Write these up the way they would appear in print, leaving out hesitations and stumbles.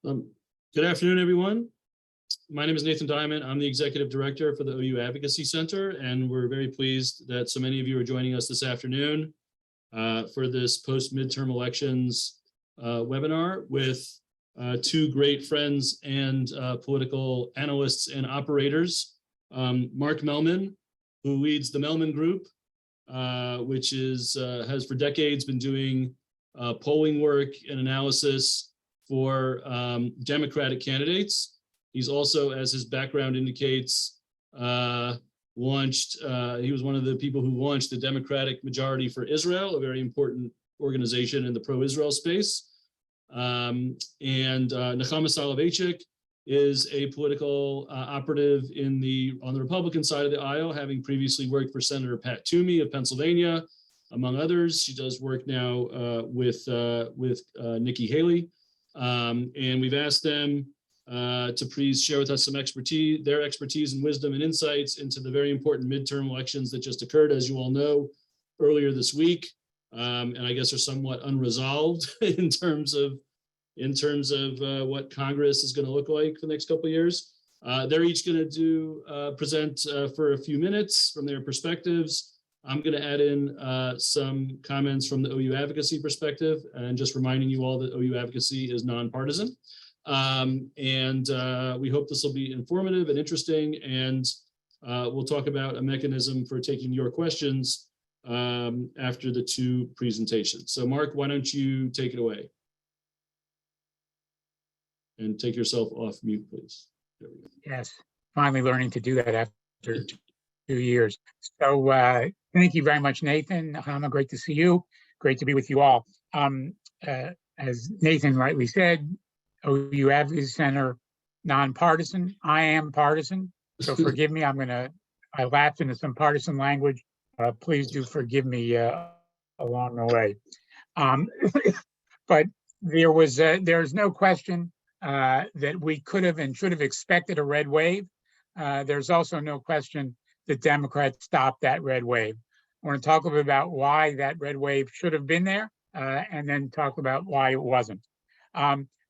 Um, Good afternoon, everyone. My name is Nathan Diament. I'm the Executive Director for the OU Advocacy Center, and we're very pleased that so many of you are joining us this afternoon for this post-midterm elections webinar with two great friends and political analysts and operators. Mark Mellman, who leads the Mellman Group, which has for decades been doing polling work and analysis for Democratic candidates. He's also, as his background indicates, he was one of the people who launched the Democratic Majority for Israel, a very important organization in the pro-Israel space. And Nachama Soloveichik is a political operative on the Republican side of the aisle, having previously worked for Senator Pat Toomey of Pennsylvania, among others. She does work now with Nikki Haley. And we've asked them to please share with us some their expertise and wisdom and insights into the very important midterm elections that just occurred, as you all know, earlier this week, and I guess are somewhat unresolved in terms of what Congress is going to look like for the next couple of years. They're each going to present for a few minutes from their perspectives. I'm going to add in some comments from the OU Advocacy perspective, and just reminding you all that OU Advocacy is nonpartisan. We hope this will be informative and interesting, and we'll talk about a mechanism for taking your questions after the two presentations. So Mark, why don't you take it away? And take yourself off mute, please. There we go. Yes, finally learning to do that after 2 years. So thank you very much, Nathan. Nachama, great to see you. Great to be with you all. As Nathan rightly said, OU Advocacy Center, nonpartisan. I am partisan, so forgive me. I lapsed into some partisan language. Please do forgive me along the way. But there's no question that we could have and should have expected a red wave. There's also no question that Democrats stopped that red wave. I want to talk a bit about why that red wave should have been there, and then talk about why it wasn't.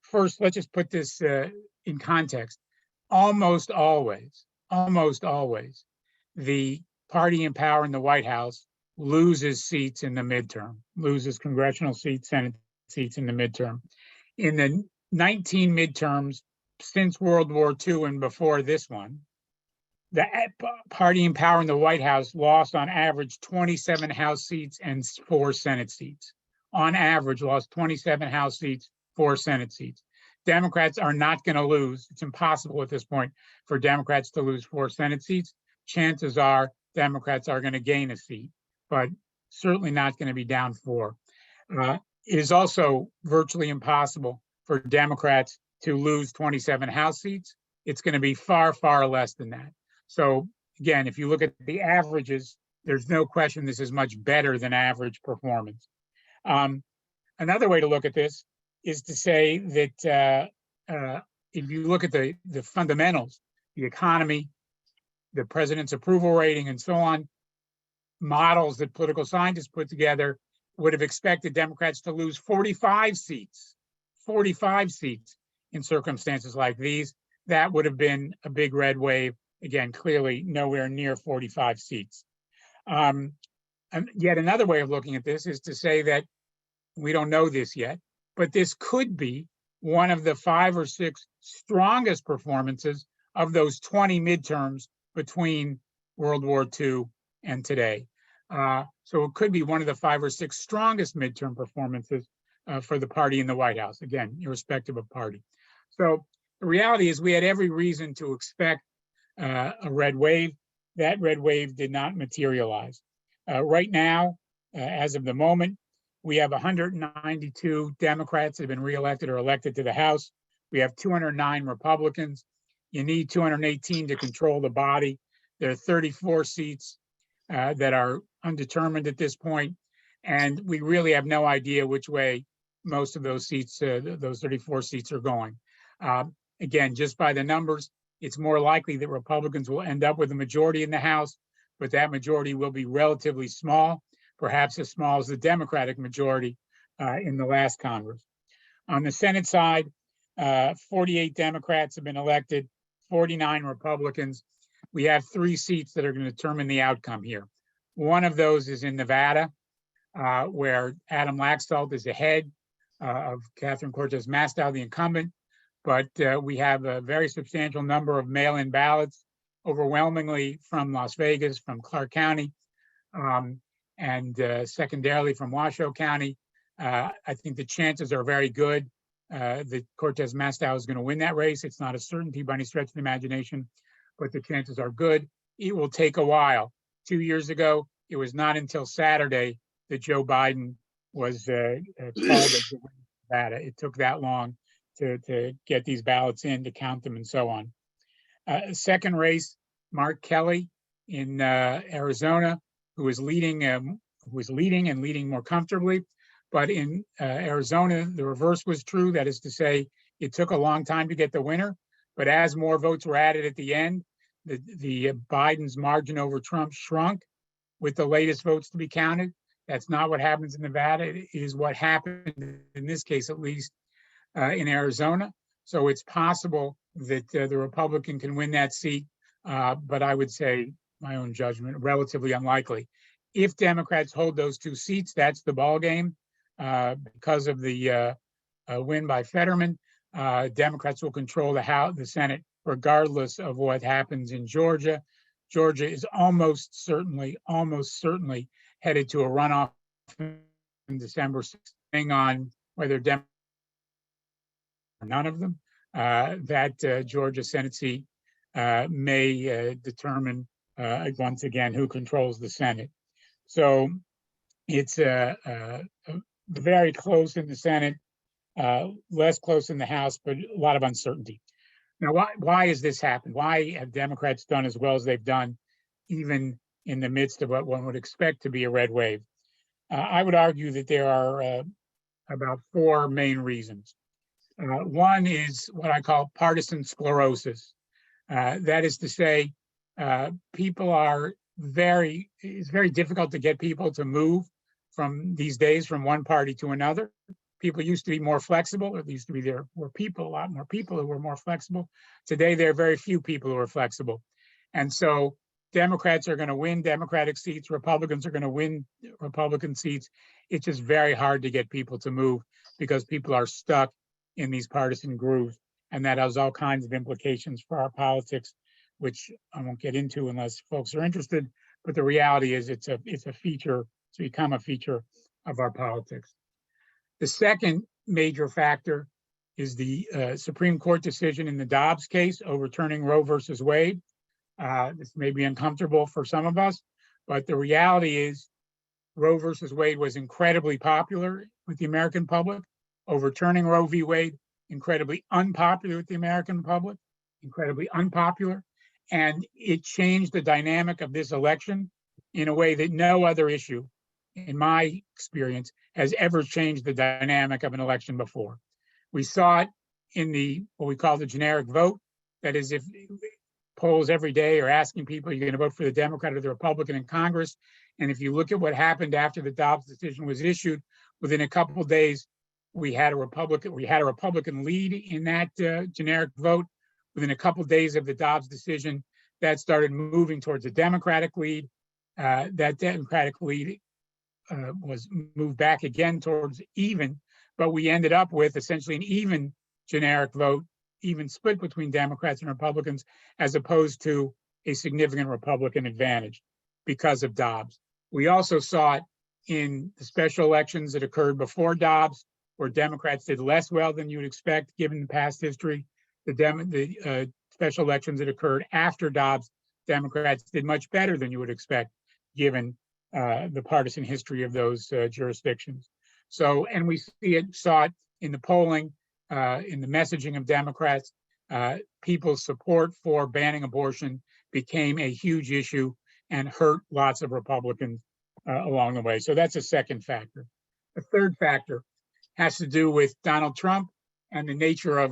First, let's just put this in context. Almost always, the party in power in the White House loses seats in the midterm, loses congressional seats, Senate seats in the midterm. In the 19 midterms since World War II and before this one, the party in power in the White House lost on average 27 House seats and 4 Senate seats. On average, lost 27 House seats, 4 Senate seats. Democrats are not going to lose. It's impossible at this point for Democrats to lose 4 Senate seats. Chances are Democrats are going to gain a seat, but certainly not going to be down 4. It is also virtually impossible for Democrats to lose 27 House seats. It's going to be far, far less than that. So again, if you look at the averages, there's no question this is much better than average performance. Another way to look at this is to say that if you look at the fundamentals, the economy, the president's approval rating, and so on, models that political scientists put together would have expected Democrats to lose 45 seats in circumstances like these. That would have been a big red wave. Again, clearly nowhere near 45 seats. And yet another way of looking at this is to say that we don't know this yet, but this could be one of the 5 or 6 strongest performances of those 20 midterms between World War II and today. So it could be one of the 5 or 6 strongest midterm performances for the party in the White House, again, irrespective of party. So the reality is we had every reason to expect a red wave. That red wave did not materialize. Right now, as of the moment, we have 192 Democrats that have been reelected or elected to the House. We have 209 Republicans. You need 218 to control the body. There are 34 seats that are undetermined at this point, and we really have no idea which way most of those seats, those 34 seats, are going. Again, just by the numbers, it's more likely that Republicans will end up with a majority in the House, but that majority will be relatively small, perhaps as small as the Democratic majority in the last Congress. On the Senate side, 48 Democrats have been elected, 49 Republicans. We have 3 seats that are going to determine the outcome here. One of those is in Nevada, where Adam Laxalt is ahead of Catherine Cortez Masto, the incumbent. But we have a very substantial number of mail-in ballots, overwhelmingly from Las Vegas, from Clark County, and secondarily from Washoe County. I think the chances are very good that Cortez Masto is going to win that race. It's not a certainty by any stretch of the imagination, but the chances are good. It will take a while. 2 years ago, it was not until Saturday that Joe Biden was called as the winner of Nevada. It took that long to get these ballots in, to count them, and so on. Second race, Mark Kelly in Arizona, who is leading and leading more comfortably. But in Arizona, the reverse was true. That is to say, it took a long time to get the winner. But as more votes were added at the end, the Biden's margin over Trump shrunk with the latest votes to be counted. That's not what happens in Nevada. It is what happened, in this case at least, in Arizona. So it's possible that the Republican can win that seat, but I would say, my own judgment, relatively unlikely. If Democrats hold those 2 seats, that's the ball game. Because of the win by Fetterman, Democrats will control the Senate, regardless of what happens in Georgia. Georgia is almost certainly headed to a runoff in December, depending on whether Democrats or none of them. That Georgia Senate seat may determine once again who controls the Senate. So it's very close in the Senate, less close in the House, but a lot of uncertainty. Now, why has this happened? Why have Democrats done as well as they've done, even in the midst of what one would expect to be a red wave? I would argue that there are about 4 main reasons. One is what I call partisan sclerosis. That is to say, it's very difficult to get people to move these days from one party to another. People used to be more flexible, or there were a lot more people who were more flexible. Today, there are very few people who are flexible. And so Democrats are going to win Democratic seats, Republicans are going to win Republican seats. It's just very hard to get people to move because people are stuck in these partisan grooves. And that has all kinds of implications for our politics, which I won't get into unless folks are interested. But the reality is it's become a feature of our politics. The second major factor is the Supreme Court decision in the Dobbs case overturning Roe versus Wade. This may be uncomfortable for some of us, but the reality is Roe versus Wade was incredibly popular with the American public. Overturning Roe v. Wade, incredibly unpopular with the American public, incredibly unpopular. And it changed the dynamic of this election in a way that no other issue, in my experience, has ever changed the dynamic of an election before. We saw it in what we call the generic vote. That is, if polls every day are asking people, you're going to vote for the Democrat or the Republican in Congress. And if you look at what happened after the Dobbs decision was issued, within a couple of days, we had a Republican lead in that generic vote. Within a couple of days of the Dobbs decision, that started moving towards a Democratic lead. That Democratic lead was moved back again towards even, but we ended up with essentially an even generic vote, even split between Democrats and Republicans, as opposed to a significant Republican advantage because of Dobbs. We also saw it in the special elections that occurred before Dobbs, where Democrats did less well than you would expect given the past history. The special elections that occurred after Dobbs, Democrats did much better than you would expect given the partisan history of those jurisdictions. So, and we saw it in the polling, in the messaging of Democrats. People's support for banning abortion became a huge issue and hurt lots of Republicans along the way. So that's a second factor. The third factor has to do with Donald Trump and the nature of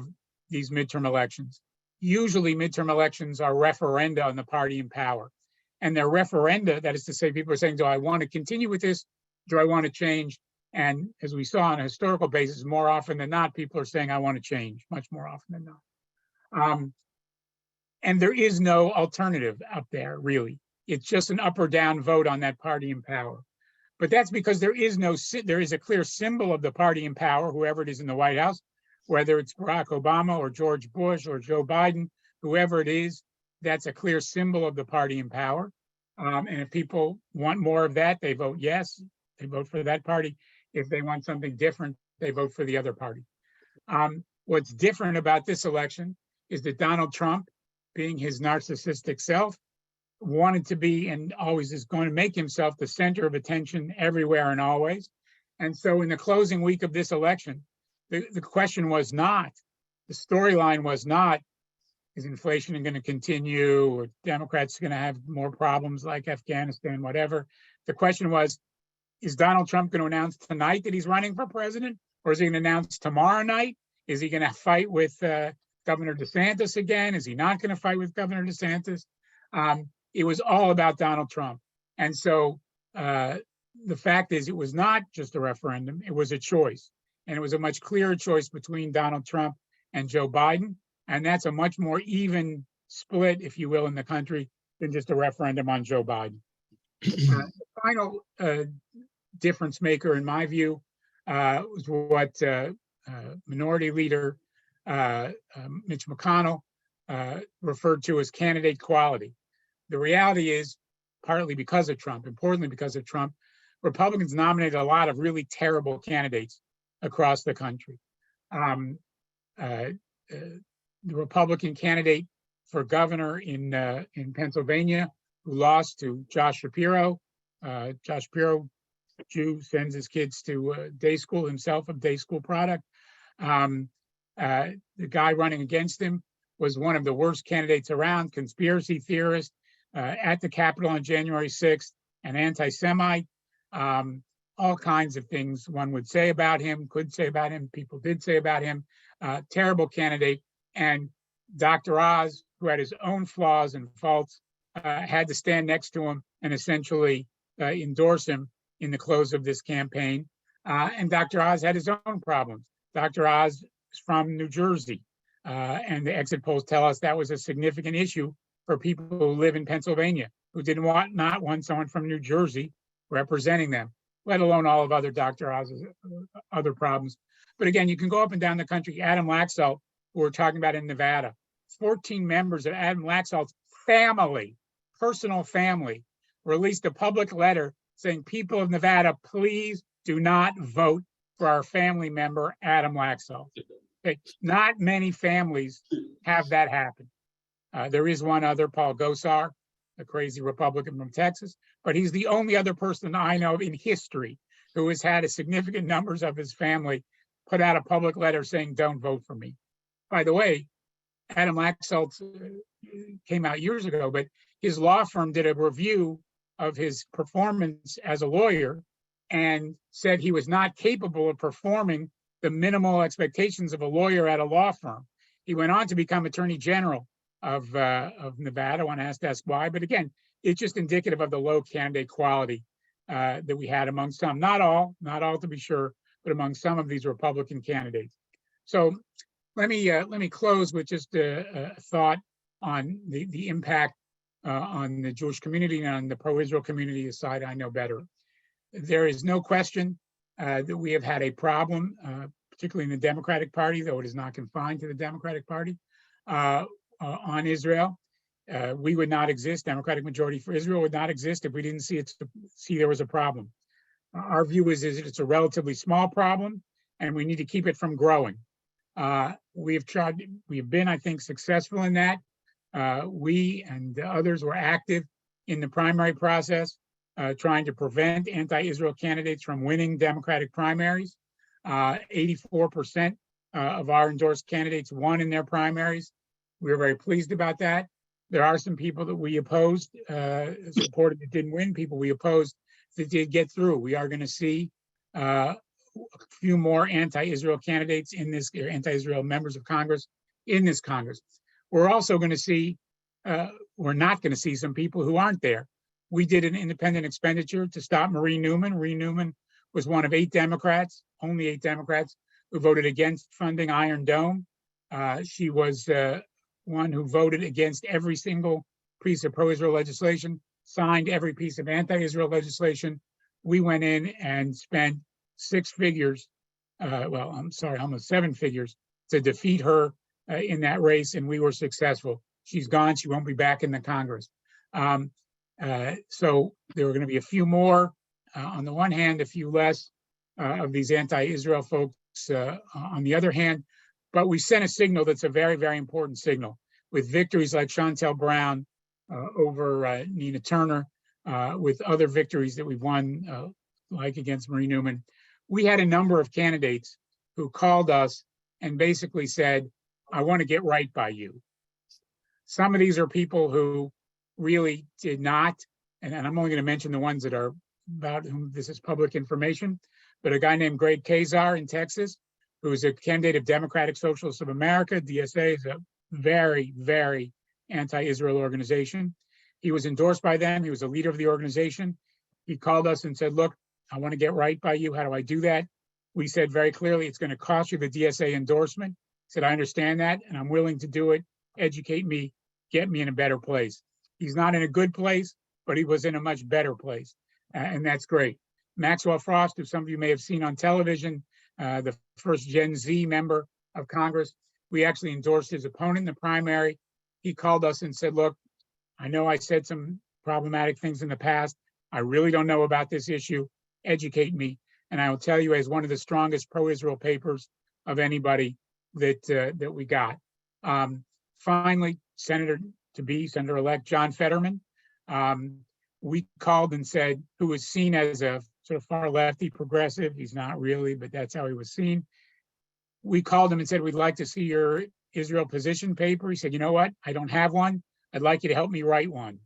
these midterm elections. Usually midterm elections are referenda on the party in power. And they're referenda, that is to say, people are saying, do I want to continue with this? Do I want to change? And as we saw on a historical basis, more often than not, people are saying, I want to change, much more often than not. And there is no alternative up there, really. It's just an up or down vote on that party in power. But that's because there is a clear symbol of the party in power, whoever it is in the White House, whether it's Barack Obama or George Bush or Joe Biden, whoever it is, that's a clear symbol of the party in power. And if people want more of that, they vote yes, they vote for that party. If they want something different, they vote for the other party. What's different about this election is that Donald Trump, being his narcissistic self, wanted to be and always is going to make himself the center of attention everywhere and always. And so in the closing week of this election, the question was not, the storyline was not, is inflation going to continue, or Democrats going to have more problems like Afghanistan, whatever. The question was, is Donald Trump going to announce tonight that he's running for president? Or is he going to announce tomorrow night? Is he going to fight with Governor DeSantis again? Is he not going to fight with Governor DeSantis? It was all about Donald Trump. And so the fact is, it was not just a referendum, it was a choice. And it was a much clearer choice between Donald Trump and Joe Biden. And that's a much more even split, if you will, in the country than just a referendum on Joe Biden. The final difference maker, in my view, was what Minority Leader Mitch McConnell referred to as candidate quality. The reality is, partly because of Trump, importantly because of Trump, Republicans nominated a lot of really terrible candidates across the country. The Republican candidate for governor in Pennsylvania, who lost to Josh Shapiro. Josh Shapiro, Jew, sends his kids to day school, himself a day school product. The guy running against him was one of the worst candidates around, conspiracy theorist at the Capitol on January 6th, an anti-Semite. All kinds of things one would say about him, could say about him, people did say about him. Terrible candidate. And Dr. Oz, who had his own flaws and faults, had to stand next to him and essentially endorse him in the close of this campaign. And Dr. Oz had his own problems. Dr. Oz is from New Jersey, and the exit polls tell us that was a significant issue for people who live in Pennsylvania, who not want someone from New Jersey representing them, let alone all of other Dr. Oz's other problems. But again, you can go up and down the country. Adam Laxalt, who we're talking about in Nevada, 14 members of Adam Laxalt's family, personal family, released a public letter saying, people of Nevada, please do not vote for our family member, Adam Laxalt. Okay. Not many families have that happen. There is one other, Paul Gosar, a crazy Republican from Texas, but he's the only other person I know of in history who has had a significant numbers of his family put out a public letter saying, don't vote for me. By the way, Adam Laxalt came out years ago, but his law firm did a review of his performance as a lawyer and said he was not capable of performing the minimal expectations of a lawyer at a law firm. He went on to become Attorney General of Nevada. One has to ask why, but again, it's just indicative of the low candidate quality that we had among some, not all to be sure, but among some of these Republican candidates. So let me close with just a thought on the impact on the Jewish community and on the pro-Israel community, a side I know better. There is no question that we have had a problem, particularly in the Democratic Party, though it is not confined to the Democratic Party, on Israel. We would not exist, Democratic Majority for Israel would not exist if we didn't see there was a problem. Our view is it's a relatively small problem, and we need to keep it from growing. We've been, I think, successful in that. We and others were active in the primary process, trying to prevent anti-Israel candidates from winning Democratic primaries. 84% of our endorsed candidates won in their primaries. We were very pleased about that. There are some people that we opposed, supported that didn't win, people we opposed that did get through. We are going to see a few more anti-Israel candidates in this, anti-Israel members of Congress in this Congress. We're also going to see, we're not going to see some people who aren't there. We did an independent expenditure to stop Marie Newman. Marie Newman was one of 8 Democrats, only 8 Democrats, who voted against funding Iron Dome. She was one who voted against every single piece of pro-Israel legislation, signed every piece of anti-Israel legislation. We went in and spent 6 figures, almost 7 figures, to defeat her in that race, and we were successful. She's gone. She won't be back in the Congress. So there were going to be a few more, on the one hand, a few less of these anti-Israel folks on the other hand, but we sent a signal that's a very, very important signal with victories like Chantel Brown over Nina Turner, with other victories that we've won, like against Marie Newman. We had a number of candidates who called us and basically said, I want to get right by you. Some of these are people who really did not, and I'm only going to mention the ones that are about whom this is public information, but a guy named Greg Kazar in Texas, who is a candidate of Democratic Socialists of America. DSA is a very, very anti-Israel organization. He was endorsed by them. He was a leader of the organization. He called us and said, look, I want to get right by you. How do I do that? We said very clearly, it's going to cost you the DSA endorsement. He said, I understand that, and I'm willing to do it. Educate me, get me in a better place. He's not in a good place, but he was in a much better place, and that's great. Maxwell Frost, who some of you may have seen on television, the first Gen Z member of Congress, we actually endorsed his opponent in the primary. He called us and said, look, I know I said some problematic things in the past. I really don't know about this issue. Educate me. And I will tell you, as one of the strongest pro-Israel papers of anybody that we got. Finally, Senator-elect John Fetterman, we called and said, who was seen as a sort of far lefty progressive. He's not really, but that's how he was seen. We called him and said, we'd like to see your Israel position paper. He said, you know what? I don't have one. I'd like you to help me write one.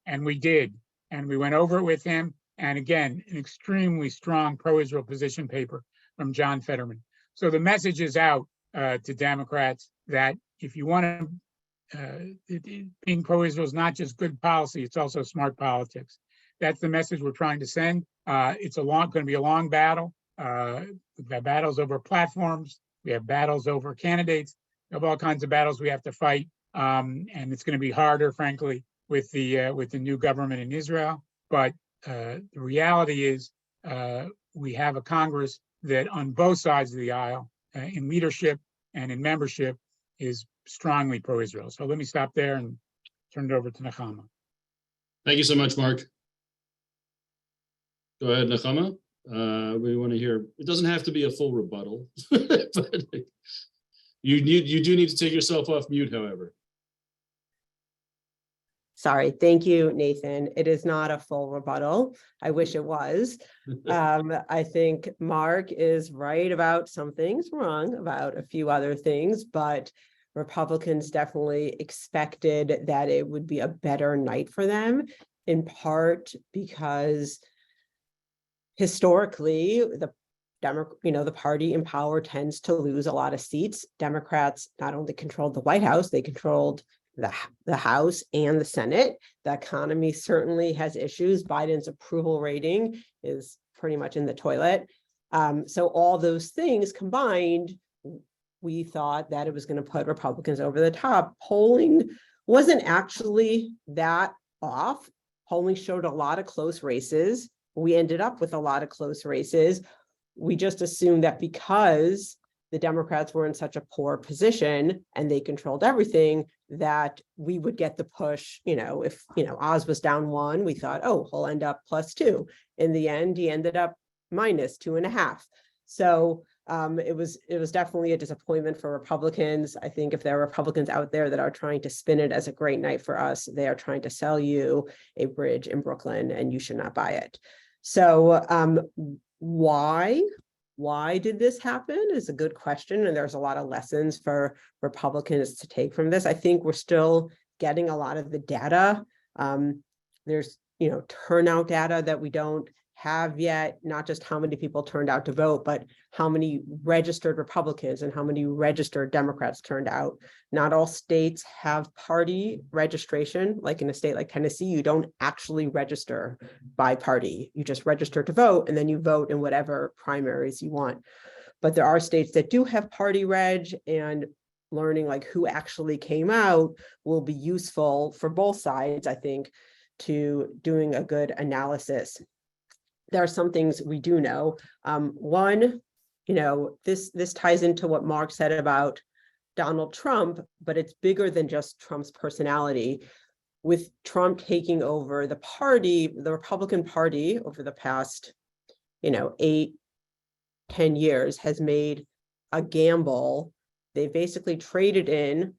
And we did. And we went over it with him. And again, an extremely strong pro-Israel position paper from John Fetterman. So the message is out to Democrats that if you want to, being pro-Israel is not just good policy, it's also smart politics. That's the message we're trying to send. It's going to be a long battle. We've got battles over platforms. We have battles over candidates. We have all kinds of battles we have to fight. And it's going to be harder, frankly, with the new government in Israel. But the reality is we have a Congress that on both sides of the aisle, in leadership and in membership, is strongly pro-Israel. So let me stop there and turn it over to Nachama. Thank you so much, Mark. Go ahead, Nachama. We want to hear, it doesn't have to be a full rebuttal, but you do need to take yourself off mute, however. Sorry. Thank you, Nathan. It is not a full rebuttal. I wish it was. I think Mark is right about some things, wrong about a few other things, but Republicans definitely expected that it would be a better night for them, in part because historically, the party in power tends to lose a lot of seats. Democrats not only controlled the White House, they controlled the House and the Senate. The economy certainly has issues. Biden's approval rating is pretty much in the toilet. So all those things combined, we thought that it was going to put Republicans over the top. Polling wasn't actually that off. Polling showed a lot of close races. We ended up with a lot of close races. We just assumed that because the Democrats were in such a poor position and they controlled everything, that we would get the push. If Oz was down 1, we thought, oh, he'll end up +2. In the end, he ended up -2.5. So it was definitely a disappointment for Republicans. I think if there are Republicans out there that are trying to spin it as a great night for us, they are trying to sell you a bridge in Brooklyn, and you should not buy it. So why did this happen is a good question. And there's a lot of lessons for Republicans to take from this. I think we're still getting a lot of the data. There's, turnout data that we don't have yet, not just how many people turned out to vote, but how many registered Republicans and how many registered Democrats turned out. Not all states have party registration. Like in a state like Tennessee, you don't actually register by party. You just register to vote, and then you vote in whatever primaries you want. But there are states that do have party reg, and learning like who actually came out will be useful for both sides, I think, to doing a good analysis. There are some things we do know. One, this ties into what Mark said about Donald Trump, but it's bigger than just Trump's personality. With Trump taking over the party, the Republican Party over the past, 8-10 years has made a gamble. They basically traded in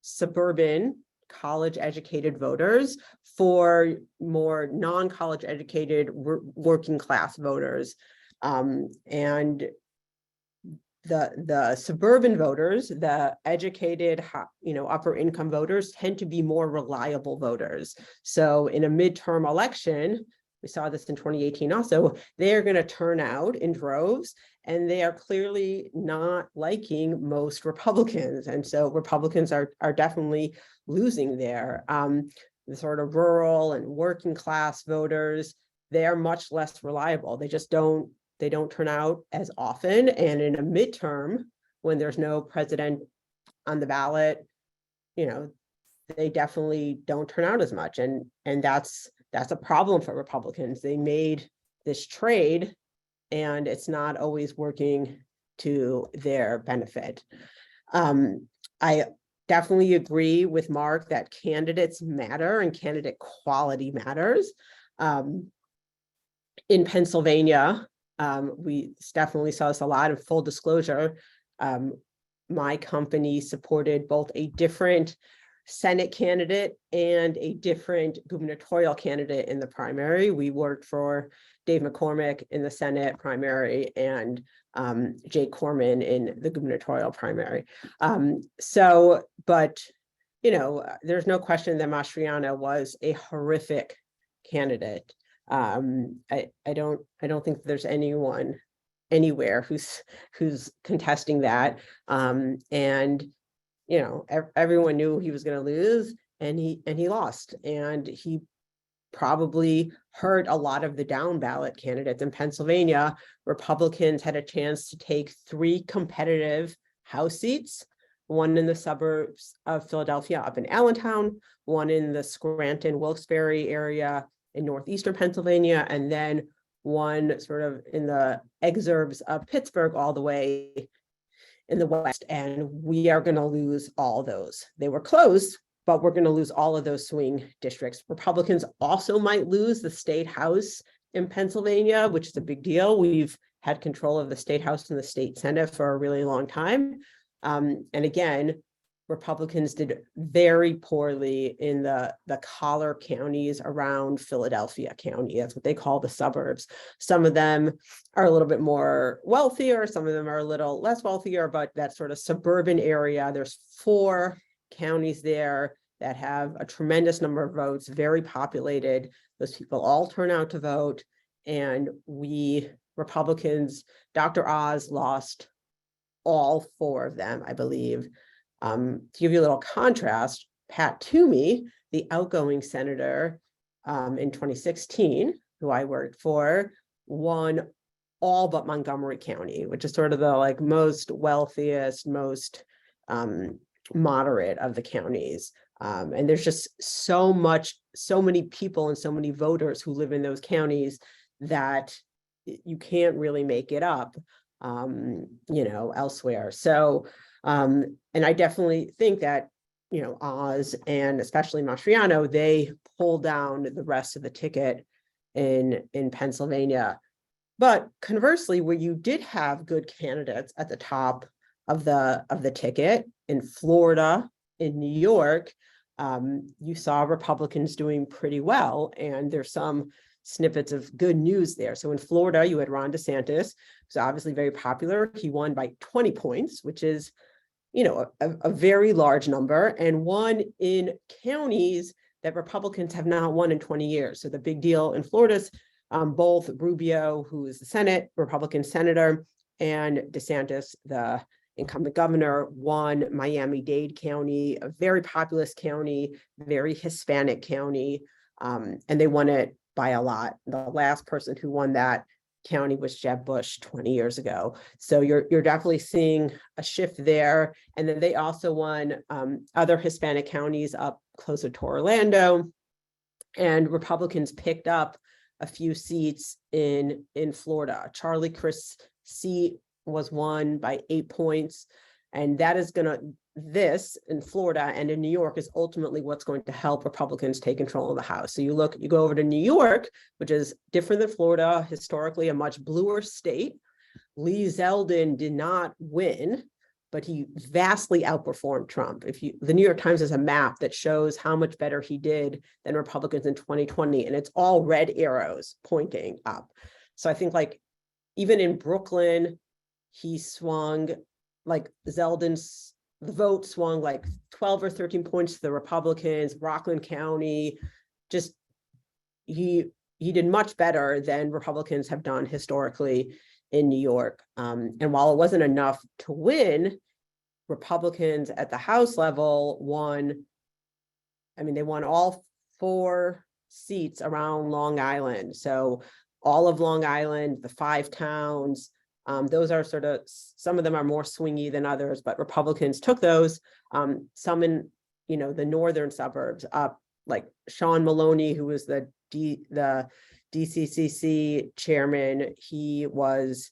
suburban college educated voters for more non-college educated working class voters. And the suburban voters, the educated, upper income voters tend to be more reliable voters. So in a midterm election, we saw this in 2018 also, they're going to turn out in droves, and they are clearly not liking most Republicans. And so Republicans are definitely losing there. The sort of rural and working class voters, they are much less reliable. They don't turn out as often. And in a midterm, when there's no president on the ballot, they definitely don't turn out as much. And that's a problem for Republicans. They made this trade, and it's not always working to their benefit. I definitely agree with Mark that candidates matter and candidate quality matters. In Pennsylvania, we definitely saw this a lot. Of full disclosure, my company supported both a different Senate candidate and a different gubernatorial candidate in the primary. We worked for Dave McCormick in the Senate primary and Jake Corman in the gubernatorial primary. But there's no question that Mastriano was a horrific candidate. I don't think there's anyone anywhere who's contesting that. Everyone knew he was going to lose, and he lost, and he probably hurt a lot of the down ballot candidates in Pennsylvania. Republicans had a chance to take 3 competitive House seats, one in the suburbs of Philadelphia up in Allentown, one in the Scranton, Wilkes-Barre area in northeastern Pennsylvania, and then one sort of in the exurbs of Pittsburgh all the way in the West. And we are going to lose all those. They were close, but we're going to lose all of those swing districts. Republicans also might lose the state house in Pennsylvania, which is a big deal. We've had control of the state house and the state Senate for a really long time. And again, Republicans did very poorly in the collar counties around Philadelphia County. That's what they call the suburbs. Some of them are a little bit more wealthier. Some of them are a little less wealthier, but that sort of suburban area, there's 4 counties there that have a tremendous number of votes, very populated. Those people all turn out to vote. And we Republicans, Dr. Oz lost all 4 of them, I believe. To give you a little contrast, Pat Toomey, the outgoing senator in 2016, who I worked for, won all but Montgomery County, which is sort of the most wealthiest, most moderate of the counties. And there's just so many people and so many voters who live in those counties that you can't really make it up, elsewhere. So, and I definitely think that, Oz and especially Mastriano, they pulled down the rest of the ticket in Pennsylvania. But conversely, where you did have good candidates at the top of the ticket in Florida, in New York, you saw Republicans doing pretty well. And there's some snippets of good news there. So in Florida, you had Ron DeSantis, who's obviously very popular. He won by 20 points, which is, a very large number, and won in counties that Republicans have not won in 20 years. So the big deal in Florida's Both Rubio, who is the Senate, Republican senator, and DeSantis, the incumbent governor, won Miami-Dade County, a very populous county, very Hispanic county, and they won it by a lot. The last person who won that county was Jeb Bush 20 years ago. So you're definitely seeing a shift there. And then they also won other Hispanic counties up closer to Orlando, and Republicans picked up a few seats in Florida. Charlie Crist's seat was won by 8 points, and that is this in Florida and in New York is ultimately what's going to help Republicans take control of the House. So you go over to New York, which is different than Florida, historically a much bluer state. Lee Zeldin did not win, but he vastly outperformed Trump. The New York Times has a map that shows how much better he did than Republicans in 2020, and it's all red arrows pointing up. So I think like even in Brooklyn, he swung like the vote swung like 12 or 13 points to the Republicans. Rockland County, just he did much better than Republicans have done historically in New York. And while it wasn't enough to win, Republicans at the House level won. I mean, they won all 4 seats around Long Island. So all of Long Island, the 5 towns, those are sort of, some of them are more swingy than others, but Republicans took those. Some in, the northern suburbs up, like Sean Maloney, who was the DCCC chairman, he was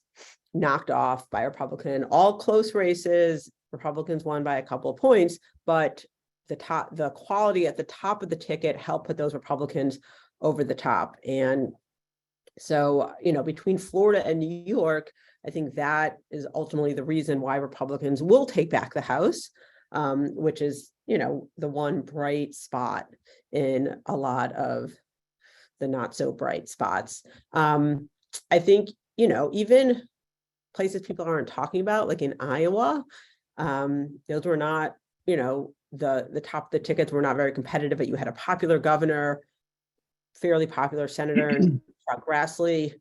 knocked off by a Republican. All close races, Republicans won by a couple of points, but the quality at the top of the ticket helped put those Republicans over the top. And so, between Florida and New York, I think that is ultimately the reason why Republicans will take back the House, which is, the one bright spot in a lot of the not so bright spots. I think, even places people aren't talking about, like in Iowa, those were not, the top of the tickets were not very competitive, but you had a popular governor, fairly popular senator, and Chuck Grassley.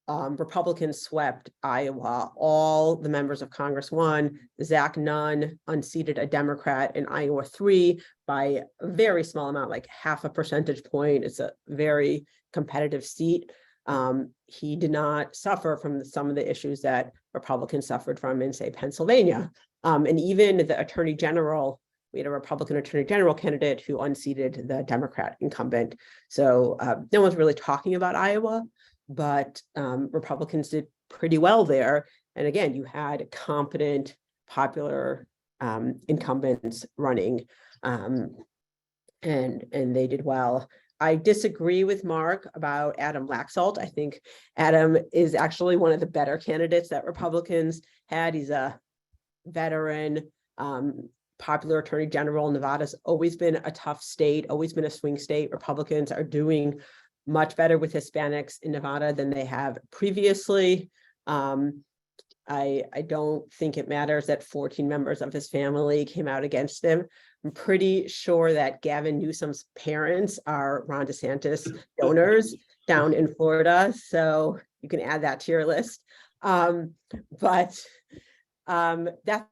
Republicans swept Iowa. All the members of Congress won. Zach Nunn unseated a Democrat in Iowa 3 by a very small amount, like half a percentage point. It's a very competitive seat. He did not suffer from some of the issues that Republicans suffered from in, say, Pennsylvania. And even the attorney general, we had a Republican attorney general candidate who unseated the Democrat incumbent. So no one's really talking about Iowa, but Republicans did pretty well there. And again, you had competent, popular incumbents running, and they did well. I disagree with Mark about Adam Laxalt. I think Adam is actually one of the better candidates that Republicans had. He's a veteran, popular attorney general. Nevada's always been a tough state, always been a swing state. Republicans are doing much better with Hispanics in Nevada than they have previously. I don't think it matters that 14 members of his family came out against him. I'm pretty sure that Gavin Newsom's parents are Ron DeSantis donors down in Florida, so you can add that to your list. But that's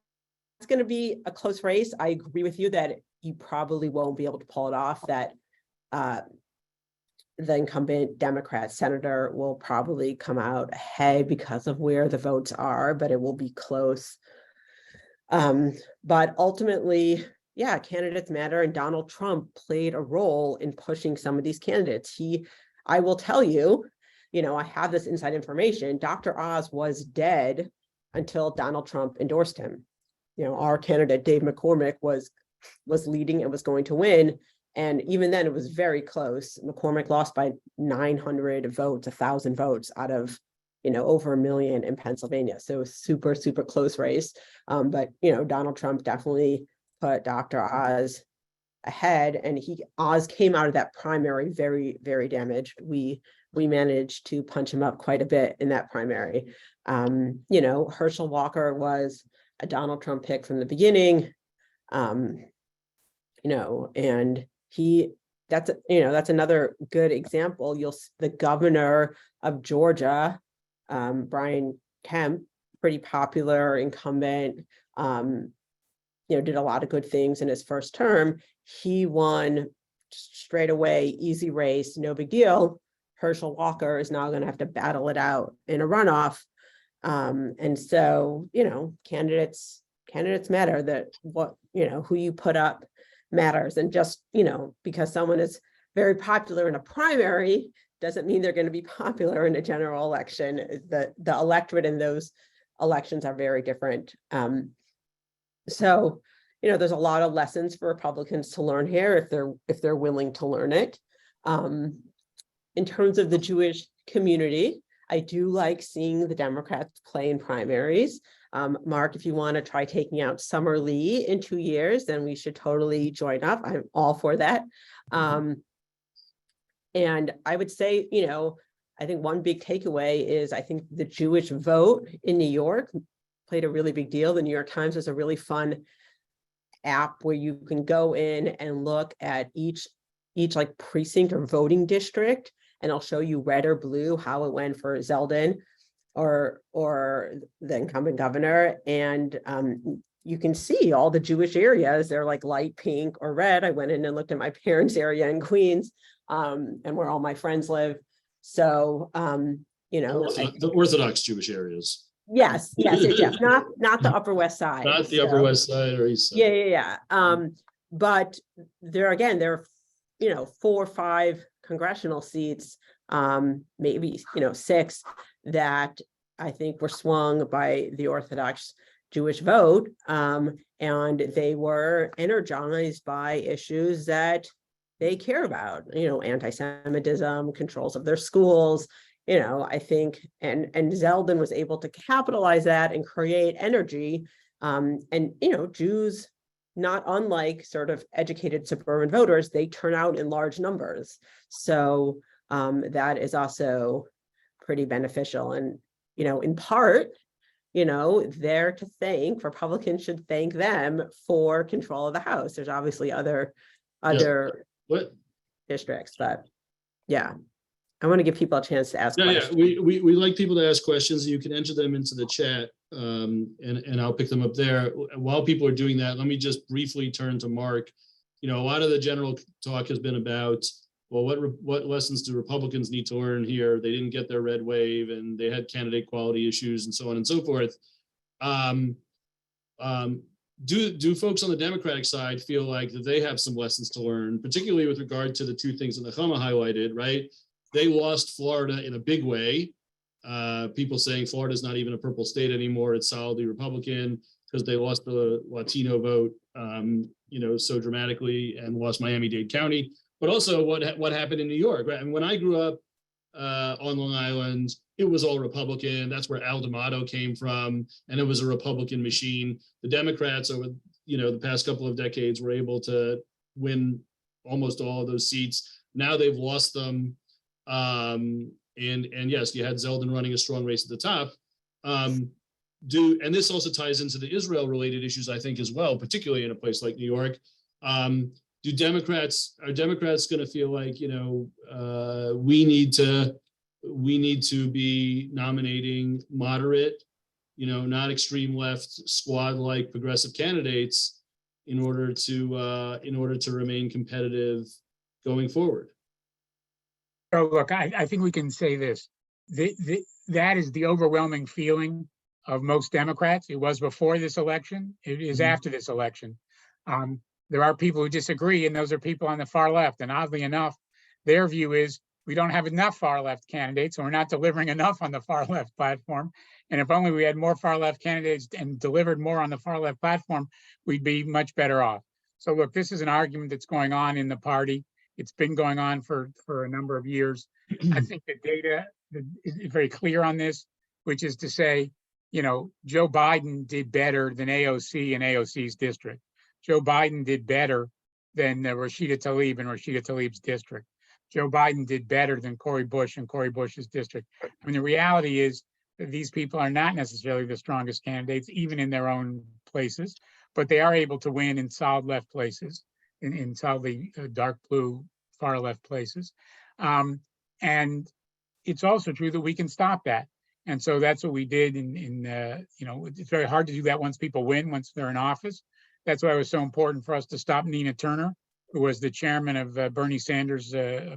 going to be a close race. I agree with you that you probably won't be able to pull it off, that the incumbent Democrat senator will probably come out ahead because of where the votes are, but it will be close. But ultimately, yeah, candidates matter, and Donald Trump played a role in pushing some of these candidates. I will tell you, I have this inside information. Dr. Oz was dead until Donald Trump endorsed him. Our candidate, Dave McCormick, was leading and was going to win. And even then it was very close. McCormick lost by 900 votes, 1,000 votes out of, over 1 million in Pennsylvania. So super, super close race. But, Donald Trump definitely put Dr. Oz ahead, and Oz came out of that primary very, very damaged. We managed to punch him up quite a bit in that primary. Herschel Walker was a Donald Trump pick from the beginning, and that's, that's another good example. The governor of Georgia, Brian Kemp, pretty popular incumbent, did a lot of good things in his first term. He won straight away, easy race, no big deal. Herschel Walker is now going to have to battle it out in a runoff. And so, candidates matter, that who you put up matters. And just, because someone is very popular in a primary doesn't mean they're going to be popular in a general election. The electorate in those elections are very different. So, there's a lot of lessons for Republicans to learn here if they're willing to learn it. In terms of the Jewish community, I do like seeing the Democrats play in primaries. Mark, if you want to try taking out Summer Lee in 2 years, then we should totally join up. I'm all for that. And I would say, I think one big takeaway is I think the Jewish vote in New York played a really big deal. The New York Times was a really fun app where you can go in and look at each like precinct or voting district, and I'll show you red or blue how it went for Zeldin or the incumbent governor. And you can see all the Jewish areas. They're like light pink or red. I went in and looked at my parents' area in Queens, and where all my friends live. So, the Orthodox Jewish areas. Yes, not the Upper West Side. Not the Upper West Side or East Side. Yeah. But there are 4 or 5 congressional seats, maybe 6, that I think were swung by the Orthodox Jewish vote, and they were energized by issues that they care about, anti-Semitism, controls of their schools, I think, and Zeldin was able to capitalize that and create energy. And Jews, not unlike sort of educated suburban voters, they turn out in large numbers. So that is also pretty beneficial. And, in part, they're to thank, Republicans should thank them for control of the House. There's obviously other districts, but yeah. I want to give people a chance to ask questions. Yeah, we like people to ask questions. You can enter them into the chat, and I'll pick them up there. While people are doing that, let me just briefly turn to Mark. A lot of the general talk has been about, well, what lessons do Republicans need to learn here? They didn't get their red wave, and they had candidate quality issues, and so on and so forth. Do folks on the Democratic side feel like that they have some lessons to learn, particularly with regard to the 2 things that Nachama highlighted, right? They lost Florida in a big way. People saying Florida's not even a purple state anymore. It's solidly Republican because they lost the Latino vote, so dramatically, and lost Miami-Dade County. But also what happened in New York, right? And when I grew up on Long Island, it was all Republican. That's where Al D'Amato came from, and it was a Republican machine. The Democrats over, the past couple of decades were able to win almost all of those seats. Now they've lost them. And yes, you had Zeldin running a strong race at the top. And this also ties into the Israel related issues, I think, as well, particularly in a place like New York. Are Democrats going to feel like, we need to be nominating moderate, not extreme left squad like progressive candidates in order to remain competitive going forward? So look, I think we can say this. That is the overwhelming feeling of most Democrats. It was before this election. It is after this election. There are people who disagree, and those are people on the far left. And oddly enough, their view is we don't have enough far left candidates, and we're not delivering enough on the far left platform. And if only we had more far left candidates and delivered more on the far left platform, we'd be much better off. So look, this is an argument that's going on in the party. It's been going on for a number of years. I think the data is very clear on this, which is to say, Joe Biden did better than AOC and AOC's district. Joe Biden did better than Rashida Tlaib and Rashida Tlaib's district. Joe Biden did better than Cori Bush and Cori Bush's district. I mean, the reality is that these people are not necessarily the strongest candidates, even in their own places, but they are able to win in solid left places, in solidly dark blue far left places. And it's also true that we can stop that. And so that's what we did it's very hard to do that once people win, once they're in office. That's why it was so important for us to stop Nina Turner, who was the chairman of Bernie Sanders'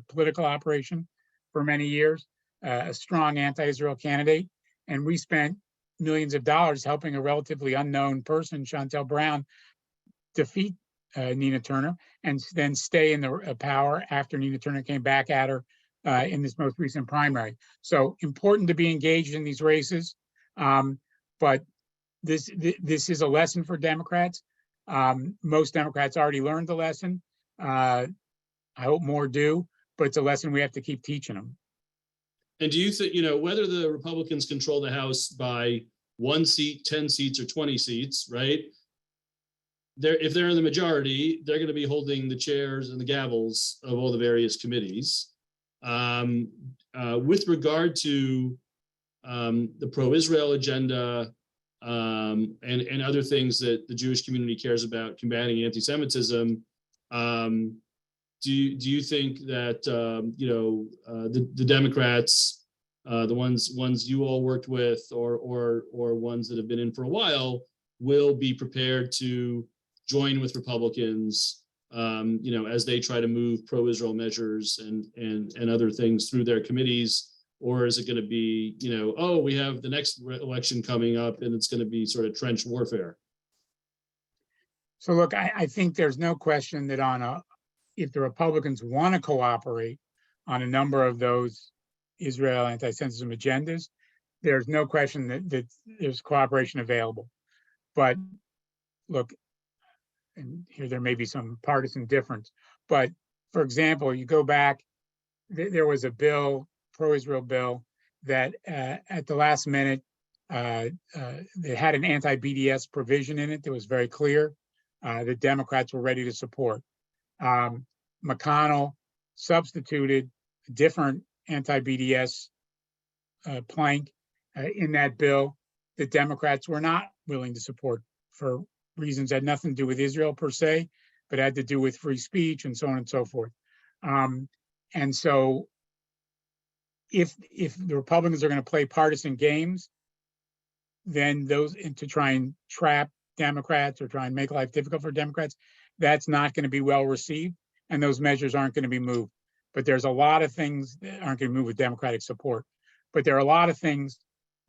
political operation for many years, a strong anti-Israel candidate. And we spent millions of dollars helping a relatively unknown person, Chantel Brown, defeat Nina Turner and then stay in the power after Nina Turner came back at her in this most recent primary. So important to be engaged in these races. But this is a lesson for Democrats. Most Democrats already learned the lesson. I hope more do, but it's a lesson we have to keep teaching them. And do you think, whether the Republicans control the House by 1 seat, 10 seats, or 20 seats, right? If they're in the majority, they're going to be holding the chairs and the gavels of all the various committees. With regard to the pro-Israel agenda and other things that the Jewish community cares about, combating anti-Semitism, do you think that the Democrats, the ones you all worked with, or ones that have been in for a while, will be prepared to join with Republicans, as they try to move pro-Israel measures and other things through their committees? Or is it going to be, we have the next election coming up and it's going to be sort of trench warfare? So look, I think there's no question that if the Republicans want to cooperate on a number of those Israel anti-Semitism agendas, there's no question that there's cooperation available. But look, and here there may be some partisan difference, but for example, you go back, there was a bill, pro-Israel bill, that at the last minute, they had an anti-BDS provision in it that was very clear. The Democrats were ready to support. McConnell substituted a different anti-BDS plank in that bill that Democrats were not willing to support for reasons that had nothing to do with Israel per se, but had to do with free speech and so on and so forth. And so if the Republicans are going to play partisan games, then to try and trap Democrats or try and make life difficult for Democrats, that's not going to be well received, and those measures aren't going to be moved. But there's a lot of things that aren't going to move with Democratic support. But there are a lot of things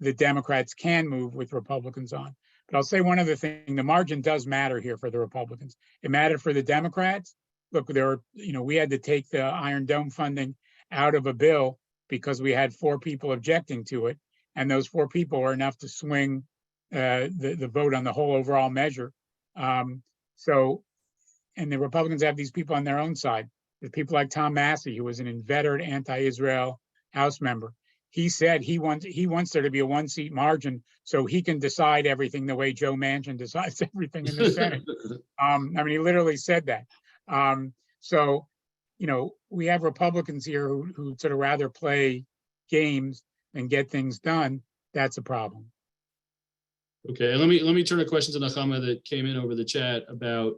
that Democrats can move with Republicans on. But I'll say one other thing: the margin does matter here for the Republicans. It mattered for the Democrats. Look, we had to take the Iron Dome funding out of a bill because we had 4 people objecting to it, and those 4 people were enough to swing the vote on the whole overall measure. And the Republicans have these people on their own side. There's people like Tom Massey, who was an inveterate anti-Israel House member. He said he wants there to be a 1-seat margin so he can decide everything the way Joe Manchin decides everything in the Senate. He literally said that. We have Republicans here who sort of rather play games than get things done. That's a problem. Okay, and let me turn a question to Nachama that came in over the chat about,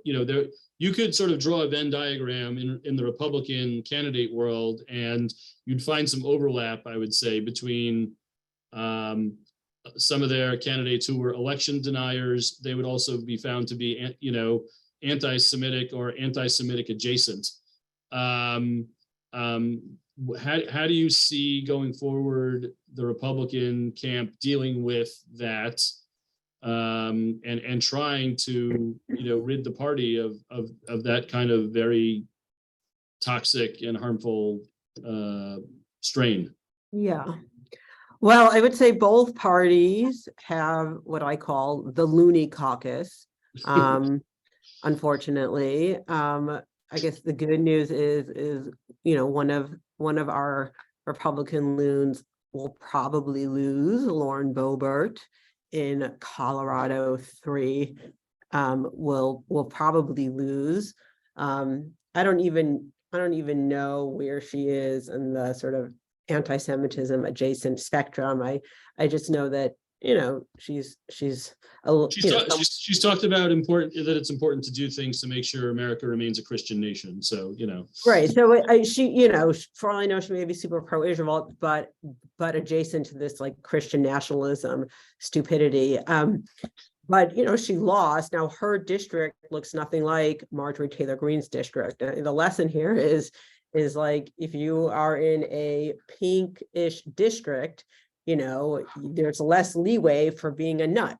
you could sort of draw a Venn diagram in the Republican candidate world, and you'd find some overlap, I would say, between some of their candidates who were election deniers. They would also be found to be, anti-Semitic or anti-Semitic adjacent. How do you see going forward the Republican camp dealing with that? And trying to rid the party of that kind of very toxic and harmful strain? Yeah. Well, I would say both parties have what I call the loony caucus. Unfortunately, I guess the good news is one of our Republican loons will probably lose, Lauren Boebert in Colorado 3 will probably lose. I don't even know where she is in the sort of anti-Semitism adjacent spectrum. I just know that she's a little, She's talked about that it's important to do things to make sure America remains a Christian nation. So, right. So she, for all I know, she may be super pro-Israel, but adjacent to this like Christian nationalism stupidity. But she lost. Now her district looks nothing like Marjorie Taylor Greene's district. The lesson here is like, if you are in a pinkish district, there's less leeway for being a nut.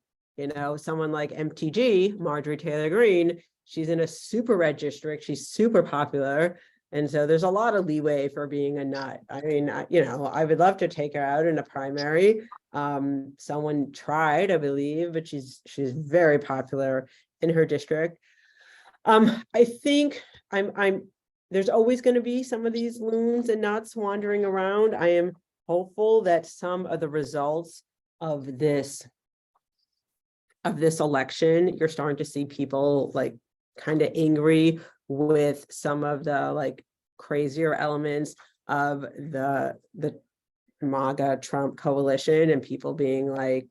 Someone like MTG, Marjorie Taylor Greene, she's in a super red district. She's super popular. And so there's a lot of leeway for being a nut. I mean, I would love to take her out in a primary. Someone tried, I believe, but she's very popular in her district. I think there's always going to be some of these loons and nuts wandering around. I am hopeful that some of the results of this election, you're starting to see people like kind of angry with some of the like crazier elements of the MAGA Trump coalition, and people being like,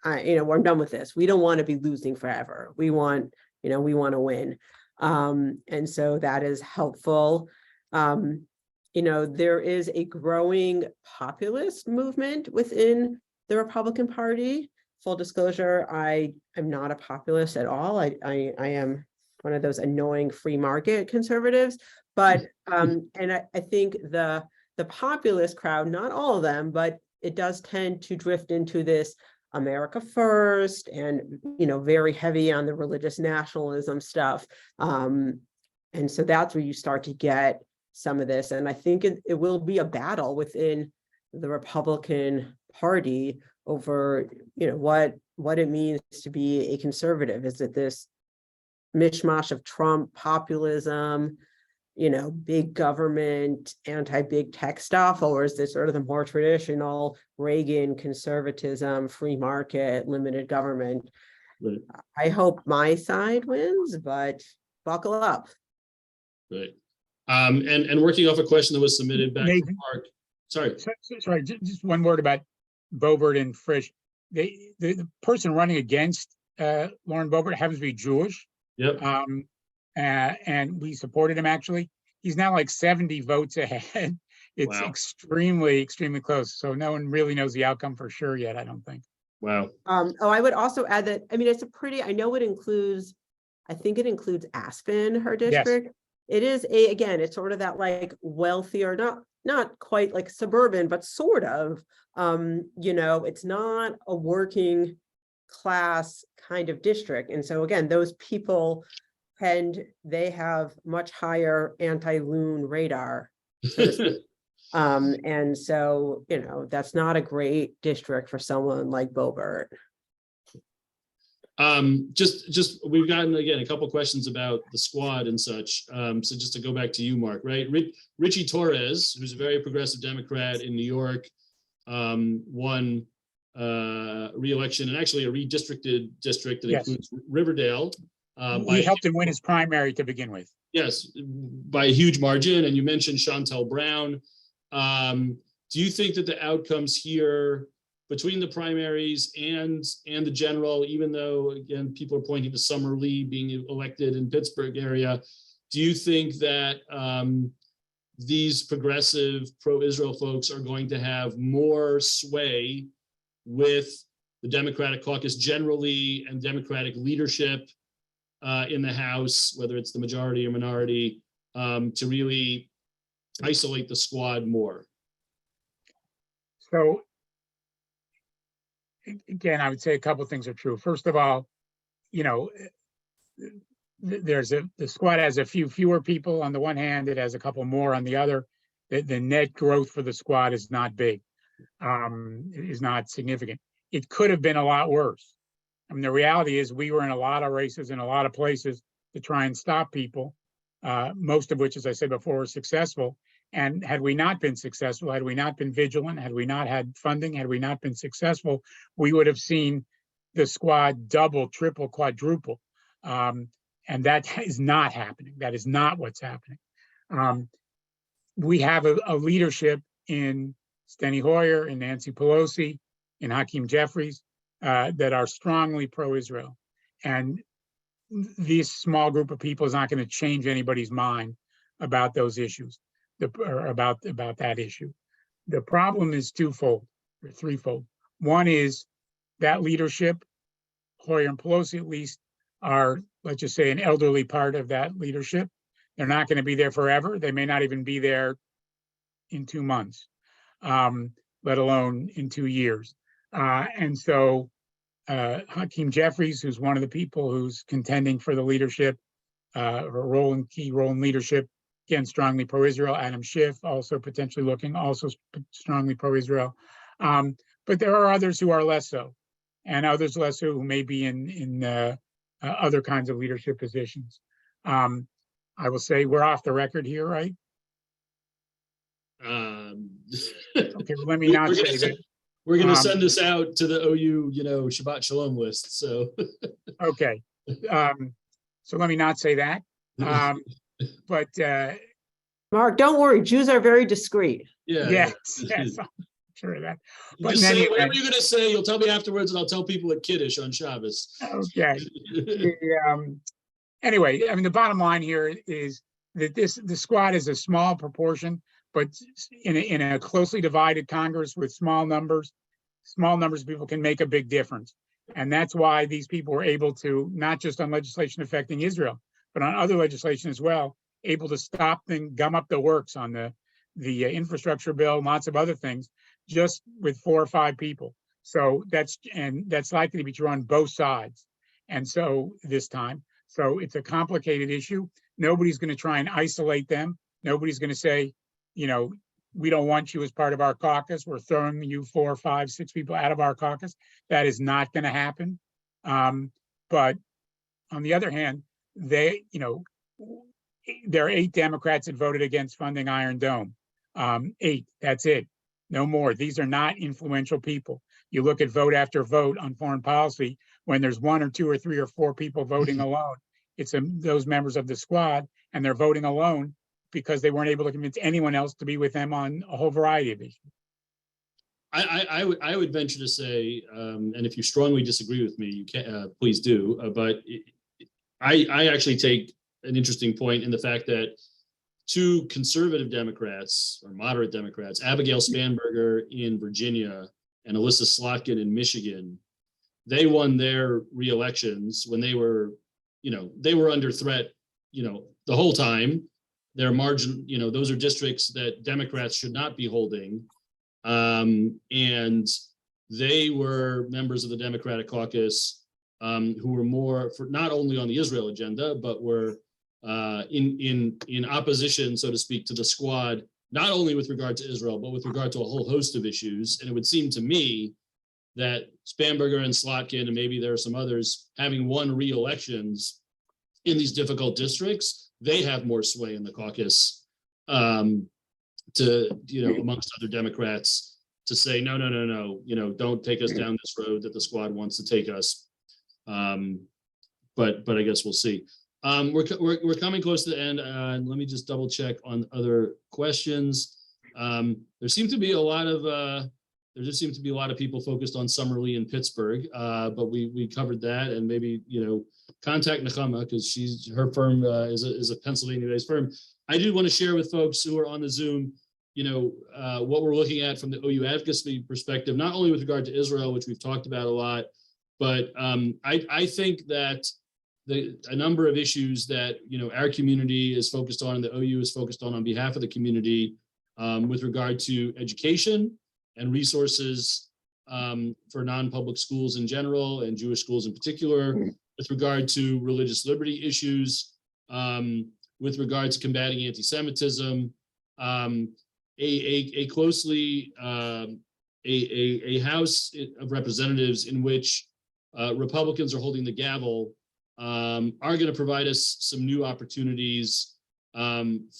I'm done with this. We don't want to be losing forever. We want to win. And so that is helpful. There is a growing populist movement within the Republican Party. Full disclosure, I am not a populist at all. I am one of those annoying free market conservatives. But and I think the populist crowd, not all of them, but it does tend to drift into this America first and very heavy on the religious nationalism stuff. And so that's where you start to get some of this. And I think it will be a battle within the Republican Party over what it means to be a conservative. Is it this mishmash of Trump populism, big government, anti-big tech stuff, or is this sort of the more traditional Reagan conservatism, free market, limited government? Right. I hope my side wins, but buckle up. Right. And working off a question that was submitted back to Mark. Sorry, just one word about Boebert and Frisch. The person running against Lauren Boebert happens to be Jewish. Yep. And we supported him, actually. He's now like 70 votes ahead. It's Wow. extremely, extremely close. So no one really knows the outcome for sure yet, I don't think. Wow. I would also add that, it's I think it includes Aspen, her district. Yes. It is it's sort of that like wealthier, not quite like suburban, but sort of, it's not a working class kind of district. And so again, those people they have much higher anti-loon radar, so to speak. And so, that's not a great district for someone like Boebert. Just we've gotten again a couple questions about the squad and such. So just to go back to you, Mark, right? Richie Torres, who's a very progressive Democrat in New York, won re-election and actually a redistricted district that includes Riverdale. We helped him win his primary to begin with. Yes, by a huge margin. And you mentioned Chantel Brown. Do you think that the outcomes here between the primaries and the general, even though again people are pointing to Summer Lee being elected in Pittsburgh area, do you think that these progressive pro-Israel folks are going to have more sway with the Democratic caucus generally and Democratic leadership in the House, whether it's the majority or minority, to really isolate the squad more? So again, I would say a couple of things are true. First of all, the squad has a few fewer people on the one hand, it has a couple more on the other. The net growth for the squad is not big, is not significant. It could have been a lot worse. I mean, the reality is we were in a lot of races in a lot of places to try and stop people, most of which, as I said before, were successful. And had we not been successful, had we not been vigilant, had we not had funding, had we not been successful, we would have seen the squad double, triple, quadruple. And that is not happening. That is not what's happening. We have a leadership in Steny Hoyer, in Nancy Pelosi, in Hakeem Jeffries, that are strongly pro-Israel. And this small group of people is not going to change anybody's mind about those issues, or about that issue. The problem is twofold or threefold. One is that leadership, Hoyer and Pelosi at least, are, let's just say, an elderly part of that leadership. They're not going to be there forever. They may not even be there in 2 months, let alone in 2 years. And so Hakeem Jeffries, who's one of the people who's contending for the leadership, or key role in leadership, again, strongly pro-Israel. Adam Schiff, also potentially looking, also strongly pro-Israel. But there are others who are less so, and others less so who may be in other kinds of leadership positions. I will say we're off the record here, right? Okay, well, let me not say that. We're going to send this out to the OU, Shabbat Shalom list. So, okay. So let me not say that. But Mark, don't worry. Jews are very discreet. yes, I'm sure of that. But just say whatever you're going to say. You'll tell me afterwards, and I'll tell people at Kiddush on Shabbos. Okay. Anyway, I mean, the bottom line here is that the squad is a small proportion, but in a closely divided Congress with small numbers of people can make a big difference. And that's why these people were able to, not just on legislation affecting Israel, but on other legislation as well, able to stop and gum up the works on the infrastructure bill, lots of other things, just with 4 or 5 people. So that's likely to be true on both sides. And so this time, so it's a complicated issue. Nobody's going to try and isolate them. Nobody's going to say, we don't want you as part of our caucus. We're throwing you 4, 5, 6 people out of our caucus. That is not going to happen. But on the other hand, there are 8 Democrats that voted against funding Iron Dome. 8, that's it. No more. These are not influential people. You look at vote after vote on foreign policy, when there's 1 or 2 or 3 or 4 people voting alone, it's those members of the squad, and they're voting alone because they weren't able to convince anyone else to be with them on a whole variety of issues. I would venture to say, and if you strongly disagree with me, you can please do. But I actually take an interesting point in the fact that 2 conservative Democrats or moderate Democrats, Abigail Spanberger in Virginia and Alyssa Slotkin in Michigan, they won their re-elections when they were under threat, the whole time. Their margin, those are districts that Democrats should not be holding. And they were members of the Democratic caucus who were more for not only on the Israel agenda, but were in opposition, so to speak, to the squad, not only with regard to Israel, but with regard to a whole host of issues. And it would seem to me that Spanberger and Slotkin, and maybe there are some others, having won re-elections in these difficult districts, they have more sway in the caucus to, amongst other Democrats, to say, no, don't take us down this road that the squad wants to take us. But I guess we'll see. We're coming close to the end. Let me just double check on other questions. There seem to be a lot of people focused on Summerlee in Pittsburgh, but we covered that, and maybe contact Nachama because her firm is a Pennsylvania-based firm. I do want to share with folks who are on the Zoom, what we're looking at from the OU advocacy perspective, not only with regard to Israel, which we've talked about a lot, but I think that a number of issues that our community is focused on and the OU is focused on behalf of the community, with regard to education and resources for non-public schools in general and Jewish schools in particular, with regard to religious liberty issues, with regard to combating anti-Semitism, a House of Representatives in which Republicans are holding the gavel are going to provide us some new opportunities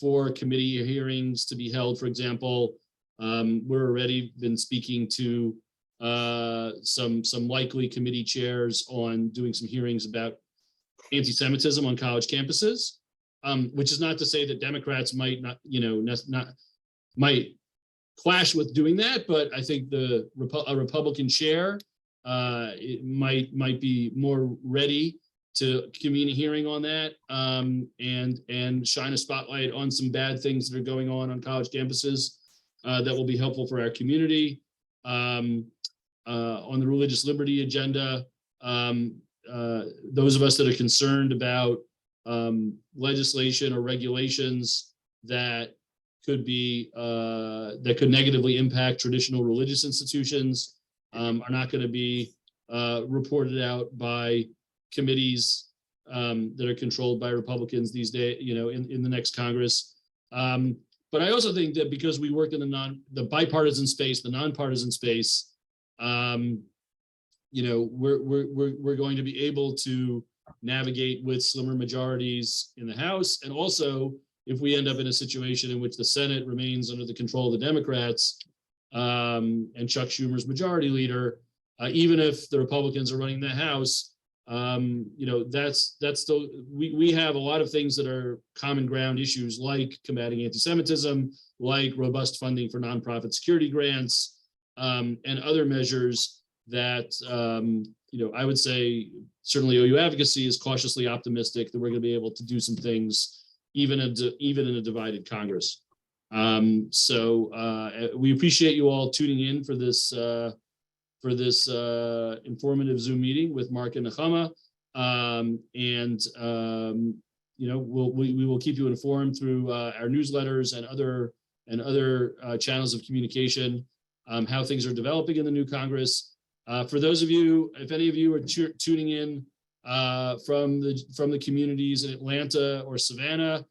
for committee hearings to be held. For example, we're already been speaking to some likely committee chairs on doing some hearings about anti-Semitism on college campuses, which is not to say that Democrats might not, might clash with doing that, but I think a Republican chair it might be more ready to convene a hearing on that, and shine a spotlight on some bad things that are going on college campuses that will be helpful for our community. On the religious liberty agenda, those of us that are concerned about legislation or regulations that could negatively impact traditional religious institutions are not going to be reported out by committees that are controlled by Republicans these days, in the next Congress. But I also think that because we work in the bipartisan space, the nonpartisan space, we're going to be able to navigate with slimmer majorities in the House. And also, if we end up in a situation in which the Senate remains under the control of the Democrats, and Chuck Schumer's majority leader, even if the Republicans are running the House, that's still, we have a lot of things that are common ground issues, like combating anti-Semitism, like robust funding for nonprofit security grants, and other measures that, I would say certainly OU Advocacy is cautiously optimistic that we're going to be able to do some things even in a divided Congress. So we appreciate you all tuning in for this informative Zoom meeting with Mark and Nachama, and we will keep you informed through our newsletters and other channels of communication, how things are developing in the new Congress. For those of you, if any of you are tuning in from the communities in Atlanta or Savannah,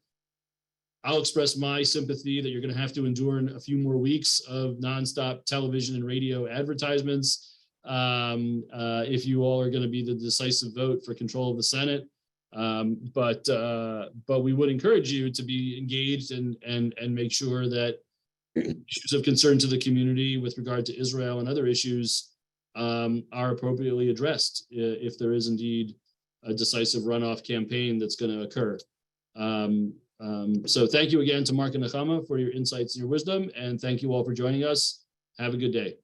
I'll express my sympathy that you're going to have to endure a few more weeks of nonstop television and radio advertisements if you all are going to be the decisive vote for control of the Senate. But we would encourage you to be engaged and make sure that issues of concern to the community with regard to Israel and other issues are appropriately addressed if there is indeed a decisive runoff campaign that's going to occur. So thank you again to Mark and Nachama for your insights and your wisdom, and thank you all for joining us. Have a good day.